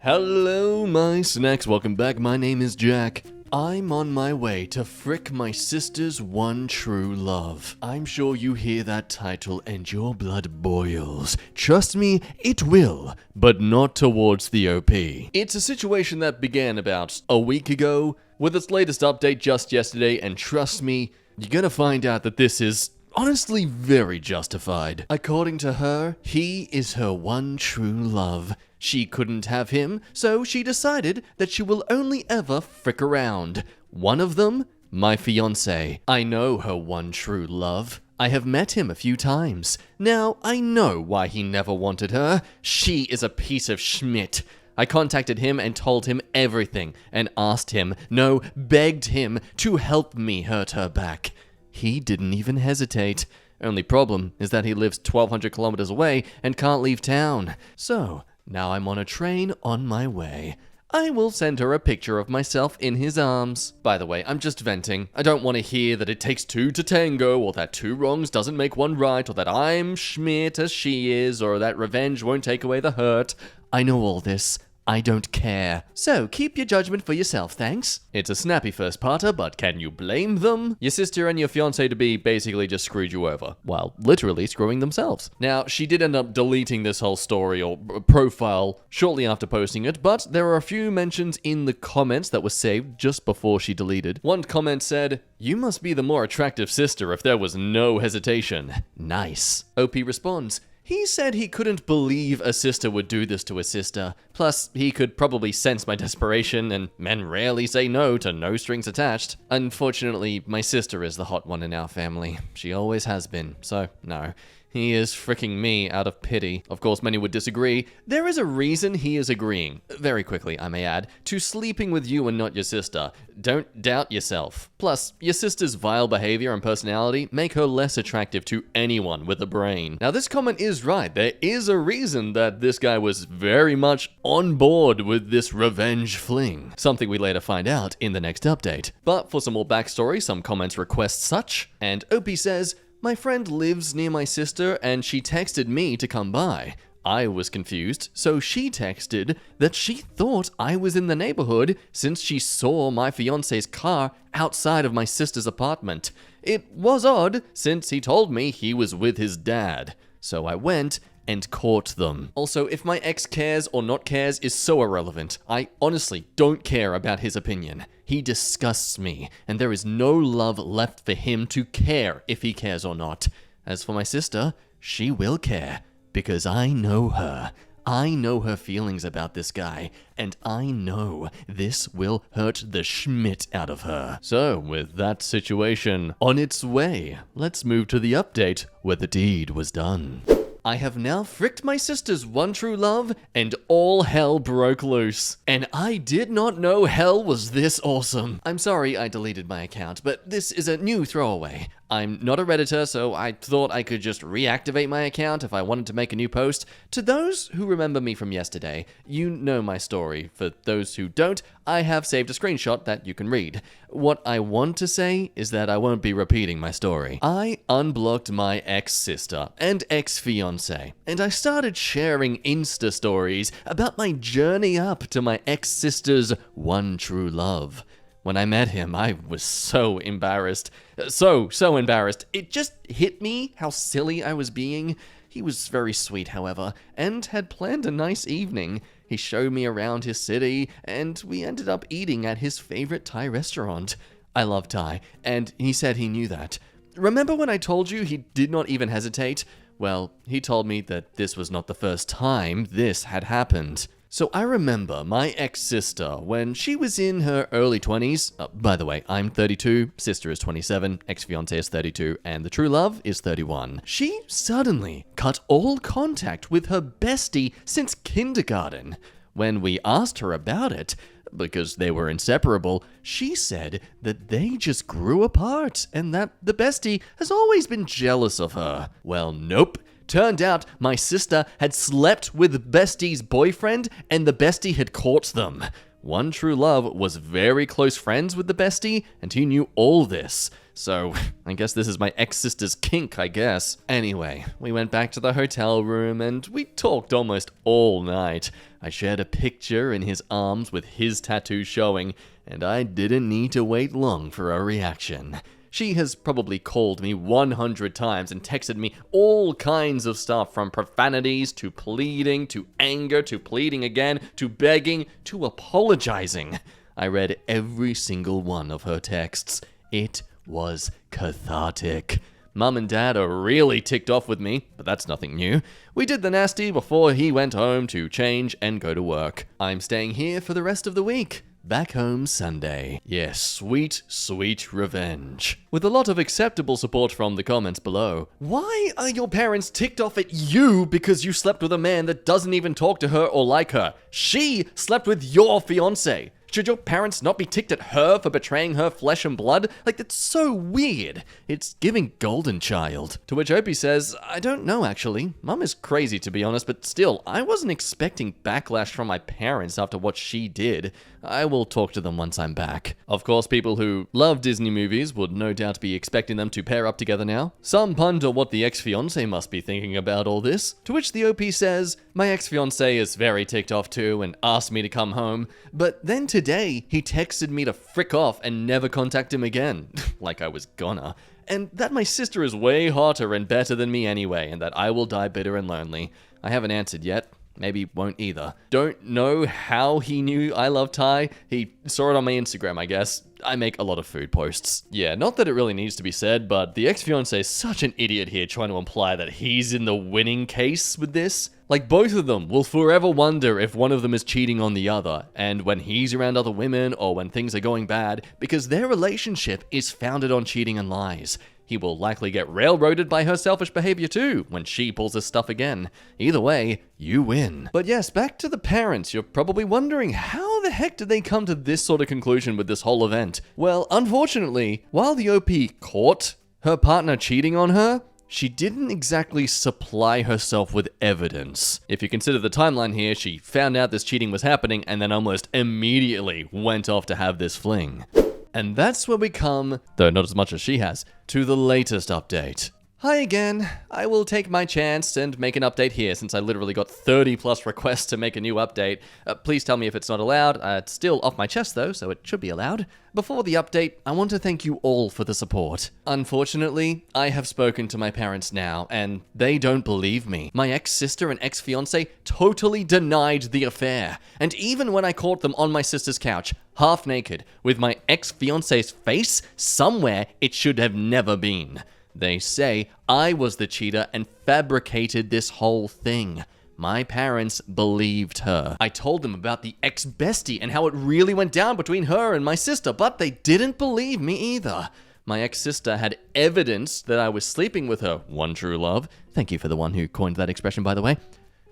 Hello, my snacks. Welcome back. My name is Jack. I'm on my way to frick my sister's one true love. I'm sure you hear that title and your blood boils. Trust me, it will, but not towards the OP. It's a situation that began about a week ago, with its latest update just yesterday, and trust me, you're gonna find out that this is honestly very justified. According to her, he is her one true love. She couldn't have him, so she decided that she will only ever frick around. One of them, my fiancé. I know her one true love. I have met him a few times. Now, I know why he never wanted her. She is a piece of schmidt. I contacted him and told him everything, and asked him, no, begged him to help me hurt her back. He didn't even hesitate. Only problem is that he lives 1,200 kilometers away and can't leave town. So, now I'm on a train on my way. I will send her a picture of myself in his arms. By the way, I'm just venting. I don't want to hear that it takes two to tango, or that two wrongs doesn't make one right, or that I'm schmidt as she is, or that revenge won't take away the hurt. I know all this. I don't care. So, keep your judgment for yourself, thanks. It's a snappy first-parter, but can you blame them? Your sister and your fiancé-to-be basically just screwed you over, while literally screwing themselves. Now, she did end up deleting this whole story or profile shortly after posting it, but there are a few mentions in the comments that were saved just before she deleted. One comment said, "You must be the more attractive sister if there was no hesitation." Nice. OP responds, "He said he couldn't believe a sister would do this to a sister. Plus, he could probably sense my desperation, and men rarely say no to no strings attached. Unfortunately, my sister is the hot one in our family. She always has been, so no. He is fricking me out of pity." Of course, many would disagree. There is a reason he is agreeing, very quickly I may add, to sleeping with you and not your sister. Don't doubt yourself. Plus, your sister's vile behavior and personality make her less attractive to anyone with a brain. Now, this comment is right. There is a reason that this guy was very much on board with this revenge fling. Something we later find out in the next update. But for some more backstory, some comments request such, and OP says, "My friend lives near my sister and she texted me to come by. I was confused, so she texted that she thought I was in the neighborhood since she saw my fiancé's car outside of my sister's apartment. It was odd since he told me he was with his dad. So I went and caught them." Also, if my ex cares or not cares is so irrelevant. I honestly don't care about his opinion. He disgusts me, and there is no love left for him to care if he cares or not. As for my sister, she will care, because I know her. I know her feelings about this guy, and I know this will hurt the schmidt out of her. So, with that situation on its way, let's move to the update where the deed was done. I have now fricked my sister's one true love, and all hell broke loose. And I did not know hell was this awesome. I'm sorry I deleted my account, but this is a new throwaway. I'm not a Redditor, so I thought I could just reactivate my account if I wanted to make a new post. To those who remember me from yesterday, you know my story. For those who don't, I have saved a screenshot that you can read. What I want to say is that I won't be repeating my story. I unblocked my ex-sister and ex-fiancé, and I started sharing Insta stories about my journey up to my ex-sister's one true love. When I met him, I was so embarrassed. So embarrassed. It just hit me how silly I was being. He was very sweet, however, and had planned a nice evening. He showed me around his city, and we ended up eating at his favorite Thai restaurant. I love Thai, and he said he knew that. Remember when I told you he did not even hesitate? Well, he told me that this was not the first time this had happened. So I remember my ex-sister when she was in her early 20s. By the way, I'm 32, sister is 27, ex-fiancé is 32, and the true love is 31. She suddenly cut all contact with her bestie since kindergarten. When we asked her about it, because they were inseparable, she said that they just grew apart and that the bestie has always been jealous of her. Well, nope. Turned out my sister had slept with bestie's boyfriend and the bestie had caught them. One True Love was very close friends with the bestie, and he knew all this. So, I guess this is my ex-sister's kink, I guess. Anyway, we went back to the hotel room and we talked almost all night. I shared a picture in his arms with his tattoo showing, and I didn't need to wait long for a reaction. She has probably called me 100 times and texted me all kinds of stuff, from profanities to pleading to anger to pleading again to begging to apologizing. I read every single one of her texts. It was cathartic. Mum and Dad are really ticked off with me, but that's nothing new. We did the nasty before he went home to change and go to work. I'm staying here for the rest of the week. Back home Sunday. Yes, sweet, sweet revenge. With a lot of acceptable support from the comments below. Why are your parents ticked off at you because you slept with a man that doesn't even talk to her or like her? She slept with your fiancé. Should your parents not be ticked at her for betraying her flesh and blood? Like, that's so weird. It's giving golden child. To which Opie says, I don't know actually. Mum is crazy to be honest, but still, I wasn't expecting backlash from my parents after what she did. I will talk to them once I'm back. Of course, people who love Disney movies would no doubt be expecting them to pair up together now. Some ponder what the ex-fiancé must be thinking about all this. To which the OP says, my ex-fiancé is very ticked off too and asked me to come home, but then today, he texted me to frick off and never contact him again. Like I was gonna. And that my sister is way hotter and better than me anyway, and that I will die bitter and lonely. I haven't answered yet. Maybe won't either. Don't know how he knew I love Thai. He saw it on my Instagram, I guess. I make a lot of food posts. Yeah, not that it really needs to be said, but the ex-fiancé is such an idiot here trying to imply that he's in the winning case with this. Like, both of them will forever wonder if one of them is cheating on the other, and when he's around other women or when things are going bad, because their relationship is founded on cheating and lies. He will likely get railroaded by her selfish behavior too, when she pulls this stuff again. Either way, you win. But yes, back to the parents. You're probably wondering, how the heck did they come to this sort of conclusion with this whole event? Well, unfortunately, while the OP caught her partner cheating on her, she didn't exactly supply herself with evidence. If you consider the timeline here, she found out this cheating was happening and then almost immediately went off to have this fling. And that's where we come, though not as much as she has, to the latest update. Hi again. I will take my chance and make an update here since I literally got 30 plus requests to make a new update. Please tell me if it's not allowed. It's still off my chest though, so it should be allowed. Before the update, I want to thank you all for the support. Unfortunately, I have spoken to my parents now, and they don't believe me. My ex-sister and ex-fiancé totally denied the affair. And even when I caught them on my sister's couch, half naked, with my ex-fiancé's face somewhere it should have never been. They say I was the cheater and fabricated this whole thing. My parents believed her. I told them about the ex-bestie and how it really went down between her and my sister, but they didn't believe me either. My ex-sister had evidence that I was sleeping with her one true love. Thank you for the one who coined that expression, by the way.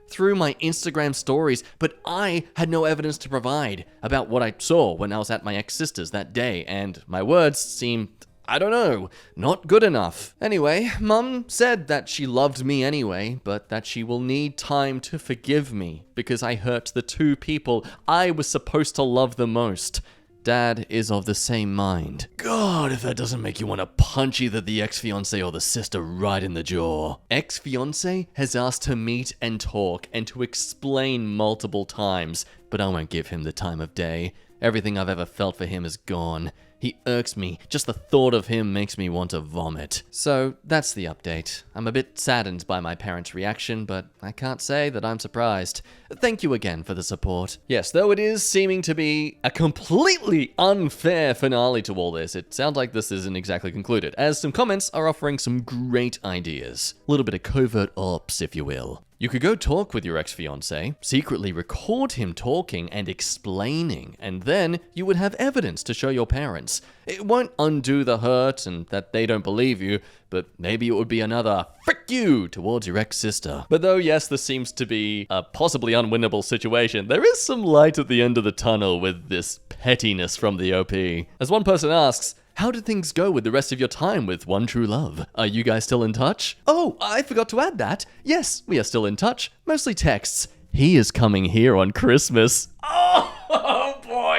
Through my Instagram stories, but I had no evidence to provide about what I saw when I was at my ex-sister's that day, and my words seemed, I don't know, not good enough. Anyway, Mum said that she loved me anyway, but that she will need time to forgive me because I hurt the two people I was supposed to love the most. Dad is of the same mind. God, if that doesn't make you want to punch either the ex-fiancé or the sister right in the jaw. Ex-fiancé has asked to meet and talk and to explain multiple times, but I won't give him the time of day. Everything I've ever felt for him is gone. He irks me. Just the thought of him makes me want to vomit. So, that's the update. I'm a bit saddened by my parents' reaction, but I can't say that I'm surprised. Thank you again for the support. Yes, though it is seeming to be a completely unfair finale to all this, it sounds like this isn't exactly concluded, as some comments are offering some great ideas. A little bit of covert ops, if you will. You could go talk with your ex-fiancé, secretly record him talking and explaining, and then you would have evidence to show your parents. It won't undo the hurt and that they don't believe you, but maybe it would be another frick you towards your ex-sister. But though, yes, this seems to be a possibly unwinnable situation, there is some light at the end of the tunnel with this pettiness from the OP. As one person asks, how did things go with the rest of your time with One True Love? Are you guys still in touch? Oh, I forgot to add that. Yes, we are still in touch. Mostly texts. He is coming here on Christmas. Oh boy!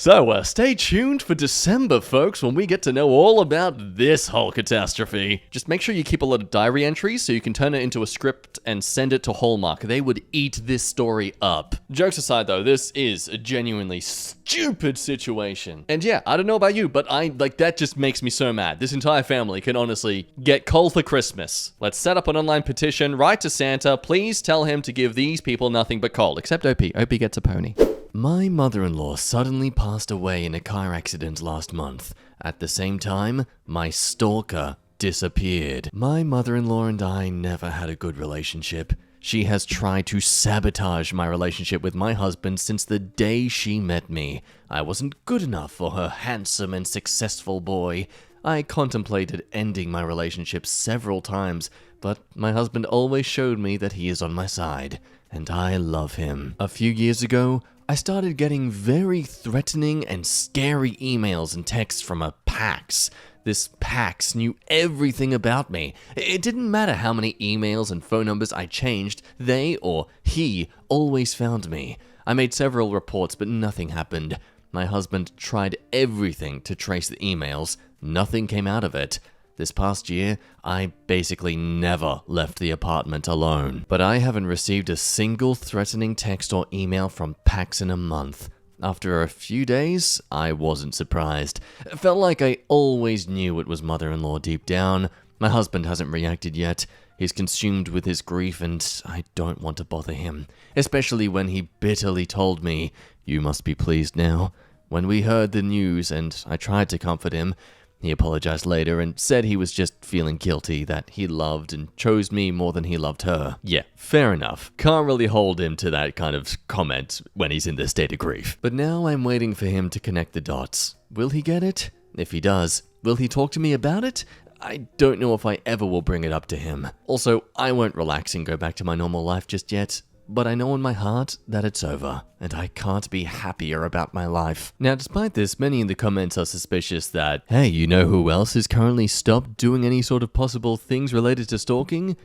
So, stay tuned for December, folks, when we get to know all about this whole catastrophe. Just make sure you keep a lot of diary entries so you can turn it into a script and send it to Hallmark. They would eat this story up. Jokes aside, though, this is a genuinely stupid situation. And yeah, I don't know about you, but that just makes me so mad. This entire family can honestly get coal for Christmas. Let's set up an online petition, write to Santa, please tell him to give these people nothing but coal, except OP. OP gets a pony. My mother-in-law suddenly passed away in a car accident last month. At the same time, my stalker disappeared. My mother-in-law and I never had a good relationship. She has tried to sabotage my relationship with my husband since the day she met me. I wasn't good enough for her handsome and successful boy. I contemplated ending my relationship several times, but my husband always showed me that he is on my side, and I love him. A few years ago, I started getting very threatening and scary emails and texts from a PAX. This PAX knew everything about me. It didn't matter how many emails and phone numbers I changed, they or he always found me. I made several reports, but nothing happened. My husband tried everything to trace the emails. Nothing came out of it. This past year, I basically never left the apartment alone. But I haven't received a single threatening text or email from PAX in a month. After a few days, I wasn't surprised. It felt like I always knew it was mother-in-law deep down. My husband hasn't reacted yet. He's consumed with his grief and I don't want to bother him. Especially when he bitterly told me, "You must be pleased now." When we heard the news and I tried to comfort him, he apologized later and said he was just feeling guilty that he loved and chose me more than he loved her. Yeah, fair enough. Can't really hold him to that kind of comment when he's in this state of grief. But now I'm waiting for him to connect the dots. Will he get it? If he does, will he talk to me about it? I don't know if I ever will bring it up to him. Also, I won't relax and go back to my normal life just yet. But I know in my heart that it's over, and I can't be happier about my life. Now, despite this, many in the comments are suspicious that, hey, you know who else has currently stopped doing any sort of possible things related to stalking?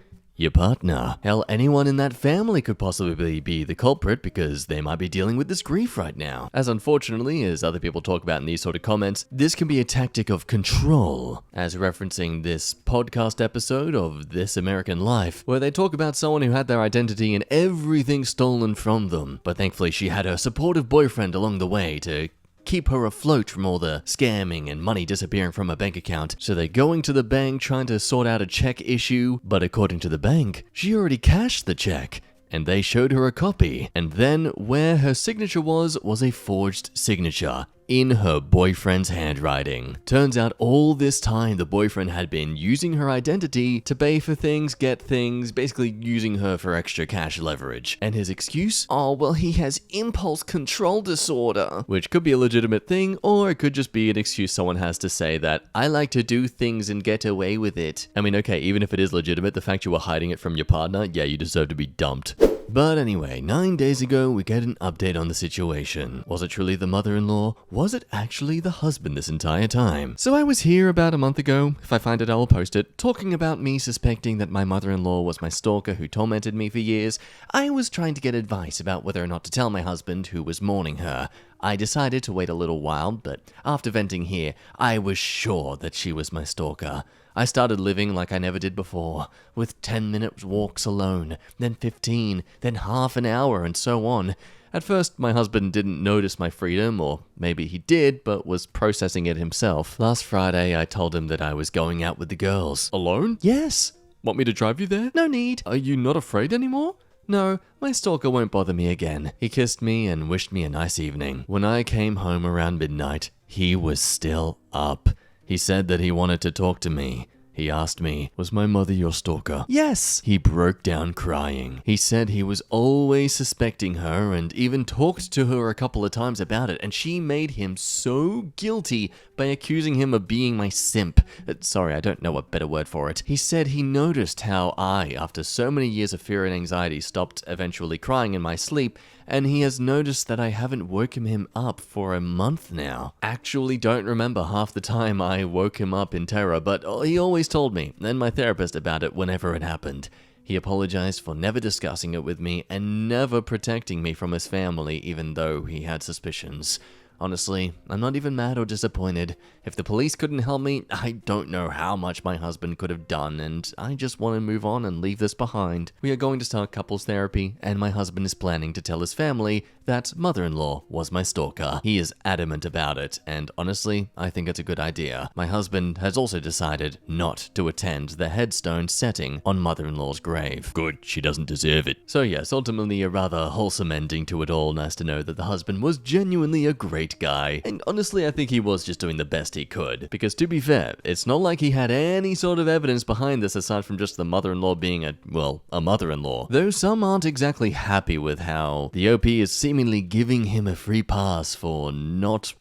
Your partner. Hell, anyone in that family could possibly be the culprit because they might be dealing with this grief right now. As unfortunately, as other people talk about in these sort of comments, this can be a tactic of control, as referencing this podcast episode of This American Life, where they talk about someone who had their identity and everything stolen from them. But thankfully, she had her supportive boyfriend along the way to keep her afloat from all the scamming and money disappearing from her bank account. So they're going to the bank trying to sort out a check issue, but according to the bank, she already cashed the check. And they showed her a copy. And then where her signature was a forged signature in her boyfriend's handwriting. Turns out all this time the boyfriend had been using her identity to pay for things, get things, basically using her for extra cash leverage. And his excuse? Oh, well, he has impulse control disorder. Which could be a legitimate thing, or it could just be an excuse someone has to say that, I like to do things and get away with it. I mean, okay, even if it is legitimate, the fact you were hiding it from your partner, yeah, you deserve to be dumped. But anyway, 9 days ago, we get an update on the situation. Was it truly the mother-in-law? Was it actually the husband this entire time? So I was here about a month ago, if I find it I will post it, talking about me suspecting that my mother-in-law was my stalker who tormented me for years. I was trying to get advice about whether or not to tell my husband who was mourning her. I decided to wait a little while, but after venting here, I was sure that she was my stalker. I started living like I never did before, with 10-minute walks alone, then 15, then half an hour, and so on. At first, my husband didn't notice my freedom, or maybe he did, but was processing it himself. Last Friday, I told him that I was going out with the girls. Alone? Yes. Want me to drive you there? No need. Are you not afraid anymore? No, my stalker won't bother me again. He kissed me and wished me a nice evening. When I came home around midnight, he was still up. He said that he wanted to talk to me. He asked me, was my mother your stalker? Yes! He broke down crying. He said he was always suspecting her and even talked to her a couple of times about it, and she made him so guilty by accusing him of being my simp. Sorry, I don't know a better word for it. He said he noticed how I, after so many years of fear and anxiety, stopped eventually crying in my sleep, and he has noticed that I haven't woken him up for a month now. Actually don't remember half the time I woke him up in terror, but he always told me, and my therapist, about it whenever it happened. He apologized for never discussing it with me and never protecting me from his family, even though he had suspicions. Honestly, I'm not even mad or disappointed. If the police couldn't help me, I don't know how much my husband could have done, and I just want to move on and leave this behind. We are going to start couples therapy, and my husband is planning to tell his family that mother-in-law was my stalker. He is adamant about it, and honestly, I think it's a good idea. My husband has also decided not to attend the headstone setting on mother-in-law's grave. Good, she doesn't deserve it. So yes, ultimately a rather wholesome ending to it all. Nice to know that the husband was genuinely a great guy, and honestly I think he was just doing the best he could, because to be fair, it's not like he had any sort of evidence behind this aside from just the mother-in-law being a mother-in-law. Though some aren't exactly happy with how the OP is seemingly giving him a free pass for not,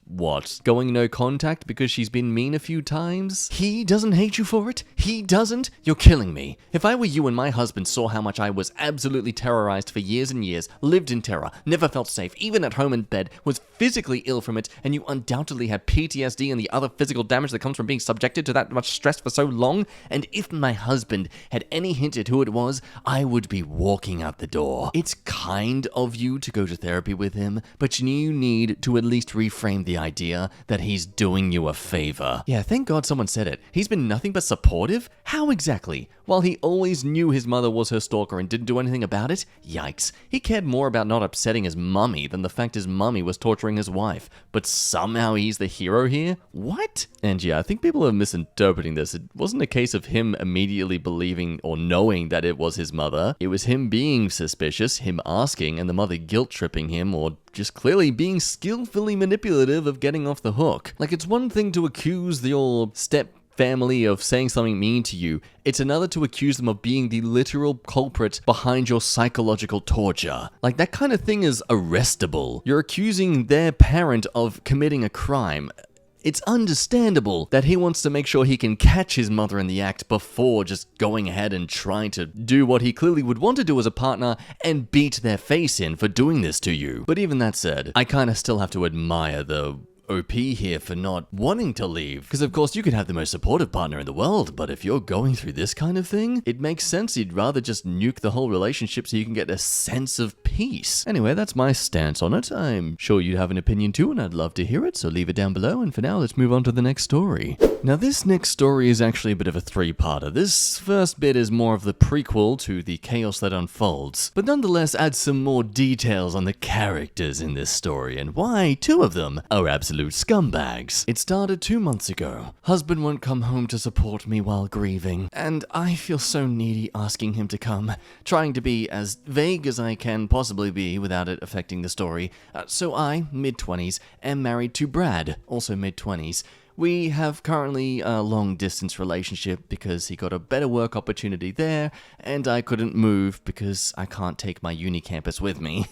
going no contact because she's been mean a few times? He doesn't hate you for it? He doesn't? You're killing me. If I were you and my husband saw how much I was absolutely terrorized for years and years, lived in terror, never felt safe, even at home in bed, was physically ill from it, and you undoubtedly had PTSD and the other physical damage that comes from being subjected to that much stress for so long, and if my husband had any hint at who it was, I would be walking out the door. It's kind of you to go to therapy with him, but you need to at least reframe the idea that he's doing you a favor. Yeah, thank God someone said it. He's been nothing but supportive? How exactly? While he always knew his mother was her stalker and didn't do anything about it? Yikes. He cared more about not upsetting his mummy than the fact his mummy was torturing his wife. But somehow he's the hero here? What? And yeah, I think people are misinterpreting this. It wasn't a case of him immediately believing or knowing that it was his mother. It was him being suspicious, him asking, and the mother guilt-tripping him or just clearly being skillfully manipulative of getting off the hook. Like, it's one thing to accuse your family of saying something mean to you. It's another to accuse them of being the literal culprit behind your psychological torture. Like, that kind of thing is arrestable. You're accusing their parent of committing a crime. It's understandable that he wants to make sure he can catch his mother in the act before just going ahead and trying to do what he clearly would want to do as a partner and beat their face in for doing this to you. But even that said, I kind of still have to admire the OP here for not wanting to leave. Because of course you could have the most supportive partner in the world, but if you're going through this kind of thing, it makes sense you'd rather just nuke the whole relationship so you can get a sense of peace. Anyway, that's my stance on it. I'm sure you'd have an opinion too, and I'd love to hear it, so leave it down below, and for now, let's move on to the next story. Now, this next story is actually a bit of a three-parter. This first bit is more of the prequel to the chaos that unfolds, but nonetheless adds some more details on the characters in this story, and why two of them are absolute scumbags. It started 2 months ago. Husband won't come home to support me while grieving, and I feel so needy asking him to come, trying to be as vague as I can possibly be without it affecting the story. So I, mid-20s, am married to Brad, also mid-20s. We have currently a long-distance relationship because he got a better work opportunity there, and I couldn't move because I can't take my uni campus with me.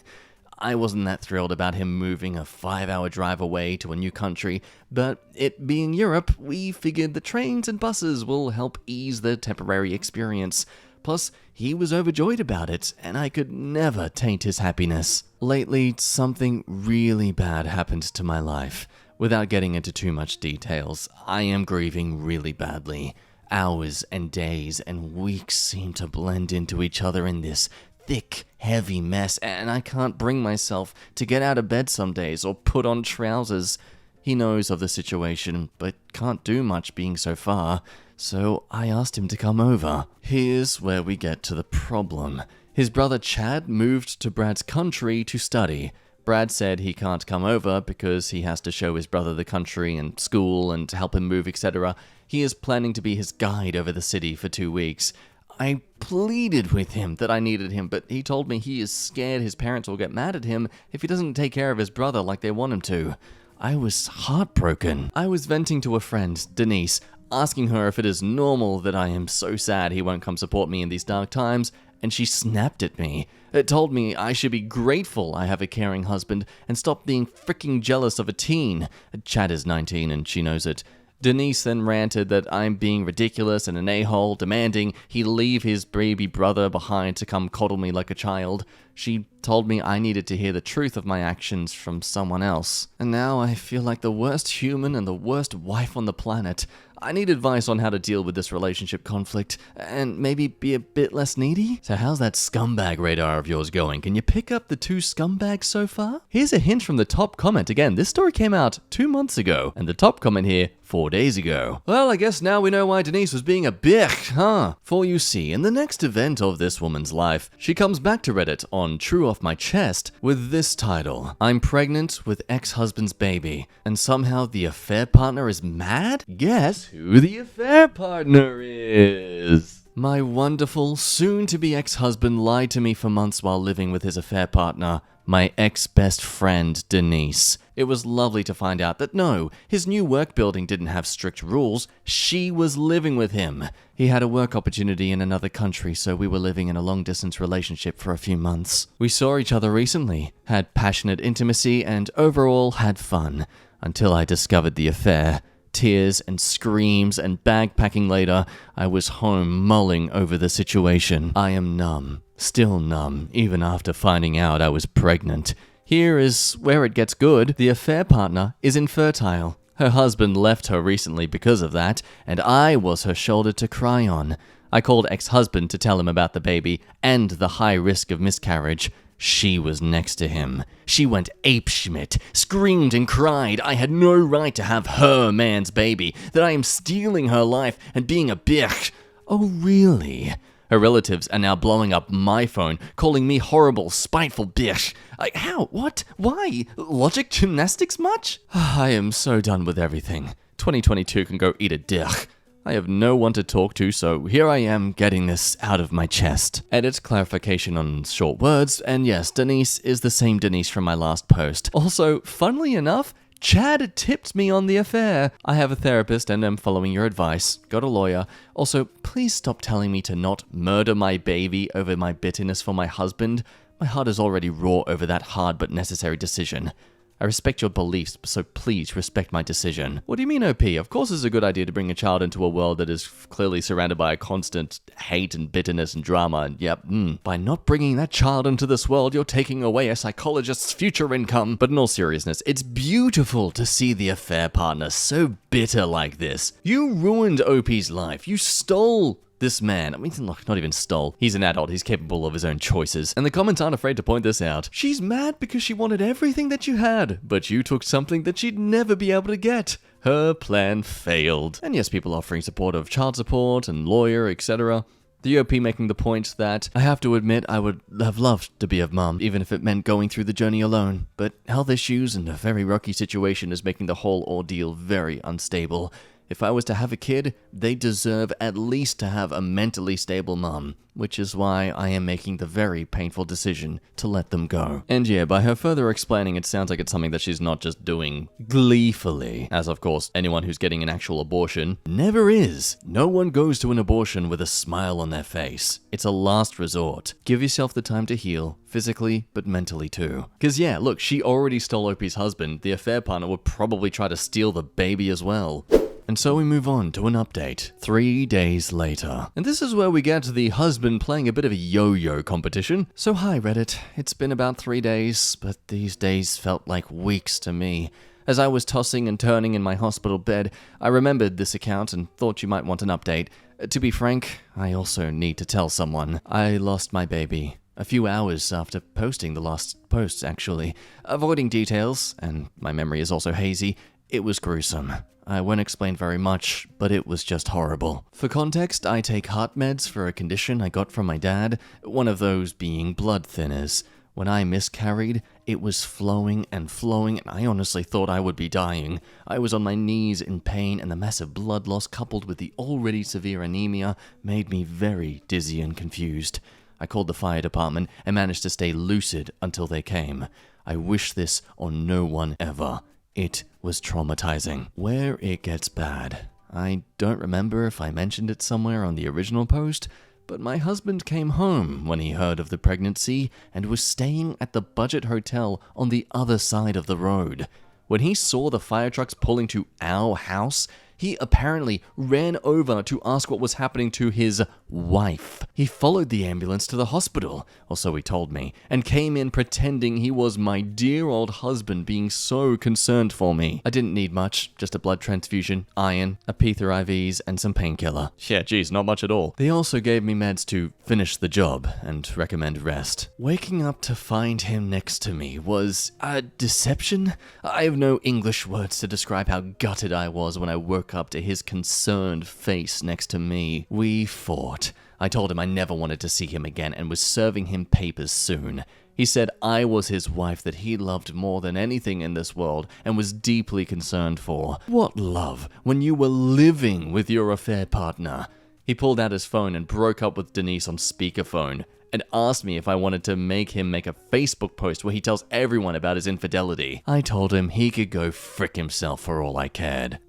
I wasn't that thrilled about him moving a 5-hour drive away to a new country, but it being Europe, we figured the trains and buses will help ease the temporary experience. Plus, he was overjoyed about it, and I could never taint his happiness. Lately, something really bad happened to my life. Without getting into too much details, I am grieving really badly. Hours and days and weeks seem to blend into each other in this thick, heavy mess, and I can't bring myself to get out of bed some days or put on trousers. He knows of the situation, but can't do much being so far, so I asked him to come over. Here's where we get to the problem. His brother Chad moved to Brad's country to study. Brad said he can't come over because he has to show his brother the country and school and help him move, etc. He is planning to be his guide over the city for 2 weeks. I pleaded with him that I needed him, but he told me he is scared his parents will get mad at him if he doesn't take care of his brother like they want him to. I was heartbroken. I was venting to a friend, Denise, asking her if it is normal that I am so sad he won't come support me in these dark times, and she snapped at me. It told me I should be grateful I have a caring husband and stop being freaking jealous of a teen. Chad is 19 and she knows it. Denise then ranted that I'm being ridiculous and an a-hole, demanding he leave his baby brother behind to come coddle me like a child. She told me I needed to hear the truth of my actions from someone else. And now I feel like the worst human and the worst wife on the planet. I need advice on how to deal with this relationship conflict, and maybe be a bit less needy? So how's that scumbag radar of yours going? Can you pick up the 2 scumbags so far? Here's a hint from the top comment. Again, this story came out 2 months ago, and the top comment here 4 days ago. Well, I guess now we know why Denise was being a bitch, huh? For you see, in the next event of this woman's life, she comes back to Reddit on True Off My Chest with this title: I'm pregnant with ex-husband's baby, and somehow the affair partner is mad? Guess who the affair partner is? My wonderful, soon-to-be ex-husband lied to me for months while living with his affair partner, my ex-best friend, Denise. It was lovely to find out that no, his new work building didn't have strict rules. She was living with him. He had a work opportunity in another country, so we were living in a long-distance relationship for a few months. We saw each other recently, had passionate intimacy, and overall had fun, until I discovered the affair. Tears and screams and bag packing later, I was home mulling over the situation. I am numb, still numb, even after finding out I was pregnant. Here is where it gets good. The affair partner is infertile. Her husband left her recently because of that, and I was her shoulder to cry on. I called ex-husband to tell him about the baby and the high risk of miscarriage. She was next to him. She went apeshmit, screamed and cried I had no right to have her man's baby, that I am stealing her life and being a bitch. Oh, really? Her relatives are now blowing up my phone, calling me horrible, spiteful bitch. How? What? Why? Logic gymnastics much? I am so done with everything. 2022 can go eat a dick. I have no one to talk to, so here I am getting this out of my chest. Edit, clarification on short words, and yes, Denise is the same Denise from my last post. Also, funnily enough, Chad tipped me on the affair. I have a therapist and am following your advice. Got a lawyer. Also, please stop telling me to not murder my baby over my bitterness for my husband. My heart is already raw over that hard but necessary decision. I respect your beliefs, so please respect my decision. What do you mean, OP? Of course it's a good idea to bring a child into a world that is clearly surrounded by a constant hate and bitterness and drama, and yep, by not bringing that child into this world, you're taking away a psychologist's future income. But in all seriousness, it's beautiful to see the affair partner so bitter like this. You ruined OP's life. You stole this man. I mean, look, not even stole. He's an adult. He's capable of his own choices. And the comments aren't afraid to point this out. She's mad because she wanted everything that you had, but you took something that she'd never be able to get. Her plan failed. And yes, people offering support of child support and lawyer, etc. The OP making the point that, I have to admit, I would have loved to be a mum, even if it meant going through the journey alone. But health issues and a very rocky situation is making the whole ordeal very unstable. If I was to have a kid, they deserve at least to have a mentally stable mum, which is why I am making the very painful decision to let them go. And yeah, by her further explaining, it sounds like it's something that she's not just doing gleefully, as of course anyone who's getting an actual abortion never is. No one goes to an abortion with a smile on their face. It's a last resort. Give yourself the time to heal, physically, but mentally too. Cause yeah, look, she already stole OP's husband. The affair partner would probably try to steal the baby as well. And so we move on to an update 3 days later. And this is where we get to the husband playing a bit of a yo-yo competition. So hi Reddit, it's been about 3 days, but these days felt like weeks to me. As I was tossing and turning in my hospital bed, I remembered this account and thought you might want an update. To be frank, I also need to tell someone. I lost my baby. A few hours after posting the last post, actually. Avoiding details, and my memory is also hazy, it was gruesome. I won't explain very much, but it was just horrible. For context, I take heart meds for a condition I got from my dad, one of those being blood thinners. When I miscarried, it was flowing and flowing, and I honestly thought I would be dying. I was on my knees in pain, and the massive blood loss coupled with the already severe anemia made me very dizzy and confused. I called the fire department and managed to stay lucid until they came. I wish this on no one ever. It was traumatizing. Where it gets bad. I don't remember if I mentioned it somewhere on the original post, but my husband came home when he heard of the pregnancy and was staying at the budget hotel on the other side of the road. When he saw the fire trucks pulling to our house, he apparently ran over to ask what was happening to his wife. He followed the ambulance to the hospital, or so he told me, and came in pretending he was my dear old husband being so concerned for me. I didn't need much, just a blood transfusion, iron, a Pether IVs, and some painkiller. Yeah, geez, not much at all. They also gave me meds to finish the job and recommend rest. Waking up to find him next to me was a deception? I have no English words to describe how gutted I was when I woke up to his concerned face next to me. We fought. I told him I never wanted to see him again and was serving him papers soon. He said I was his wife that he loved more than anything in this world and was deeply concerned for. What love when you were living with your affair partner? He pulled out his phone and broke up with Denise on speakerphone and asked me if I wanted to make him make a Facebook post where he tells everyone about his infidelity. I told him he could go frick himself for all I cared.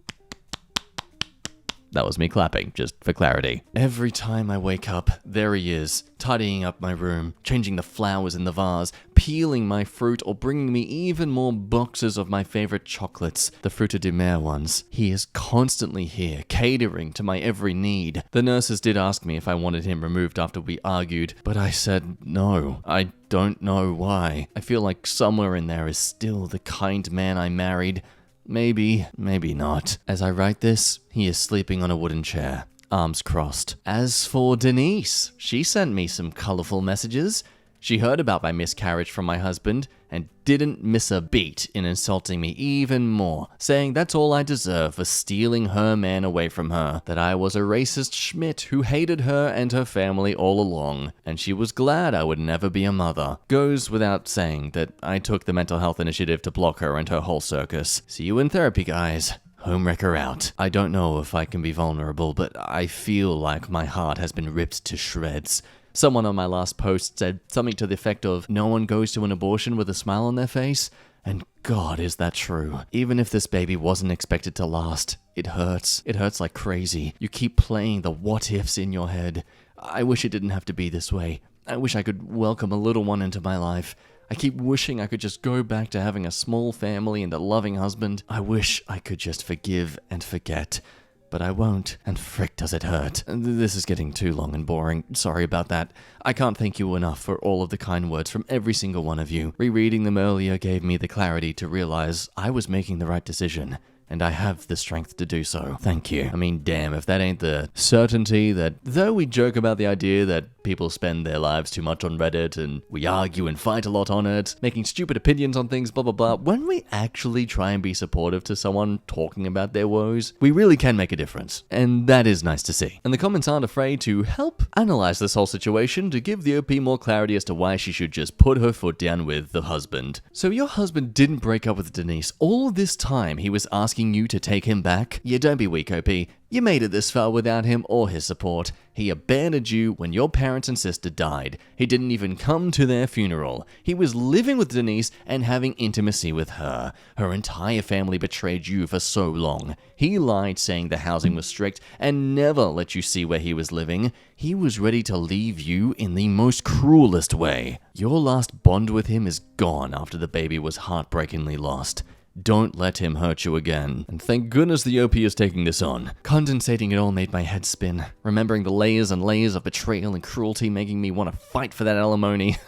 That was me clapping, just for clarity. Every time I wake up, there he is, tidying up my room, changing the flowers in the vase, peeling my fruit, or bringing me even more boxes of my favorite chocolates, the Fruta de Mer ones. He is constantly here, catering to my every need. The nurses did ask me if I wanted him removed after we argued, but I said no. I don't know why. I feel like somewhere in there is still the kind man I married. Maybe, maybe not. As I write this, he is sleeping on a wooden chair, arms crossed. As for Denise, she sent me some colorful messages. She heard about my miscarriage from my husband and didn't miss a beat in insulting me even more, saying that's all I deserve for stealing her man away from her, that I was a racist Schmidt who hated her and her family all along, and she was glad I would never be a mother. Goes without saying that I took the mental health initiative to block her and her whole circus. See you in therapy, guys. Homewrecker out. I don't know if I can be vulnerable, but I feel like my heart has been ripped to shreds. Someone on my last post said something to the effect of, no one goes to an abortion with a smile on their face. And God, is that true? Even if this baby wasn't expected to last, it hurts. It hurts like crazy. You keep playing the what ifs in your head. I wish it didn't have to be this way. I wish I could welcome a little one into my life. I keep wishing I could just go back to having a small family and a loving husband. I wish I could just forgive and forget. But I won't, and frick does it hurt. This is getting too long and boring. Sorry about that. I can't thank you enough for all of the kind words from every single one of you. Rereading them earlier gave me the clarity to realize I was making the right decision, and I have the strength to do so. Thank you. I mean, damn, if that ain't the certainty that, though we joke about the idea that people spend their lives too much on Reddit and we argue and fight a lot on it, making stupid opinions on things, blah blah blah, when we actually try and be supportive to someone talking about their woes, we really can make a difference. And that is nice to see. And the comments aren't afraid to help analyze this whole situation to give the OP more clarity as to why she should just put her foot down with the husband. So your husband didn't break up with Denise. All this time he was asking you to take him back? Yeah, don't be weak, OP. You made it this far without him or his support. He abandoned you when your parents and sister died. He didn't even come to their funeral. He was living with Denise and having intimacy with her. Her entire family betrayed you for so long. He lied saying the housing was strict and never let you see where he was living. He was ready to leave you in the most cruelest way. Your last bond with him is gone after the baby was heartbreakingly lost. Don't let him hurt you again. And thank goodness the OP is taking this on. Condensating it all made my head spin. Remembering the layers and layers of betrayal and cruelty making me want to fight for that alimony.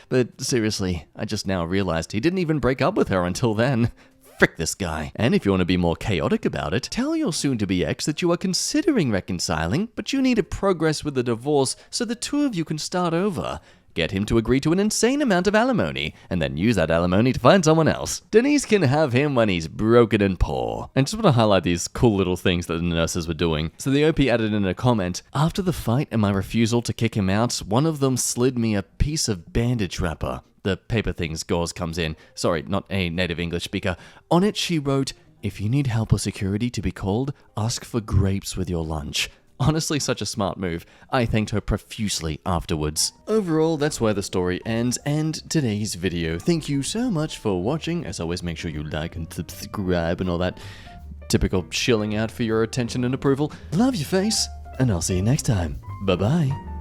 But seriously, I just now realized he didn't even break up with her until then. Frick this guy. And if you want to be more chaotic about it, tell your soon-to-be ex that you are considering reconciling, but you need to progress with the divorce so the two of you can start over. Get him to agree to an insane amount of alimony, and then use that alimony to find someone else. Denise can have him when he's broken and poor. And just want to highlight these cool little things that the nurses were doing. So the OP added in a comment, after the fight and my refusal to kick him out, one of them slid me a piece of bandage wrapper. The paper things gauze comes in. Sorry, not a native English speaker. On it she wrote, if you need help or security to be called, ask for grapes with your lunch. Honestly, such a smart move. I thanked her profusely afterwards. Overall, that's where the story ends and today's video. Thank you so much for watching. As always, make sure you like and subscribe and all that typical shilling out for your attention and approval. Love your face, and I'll see you next time. Bye-bye.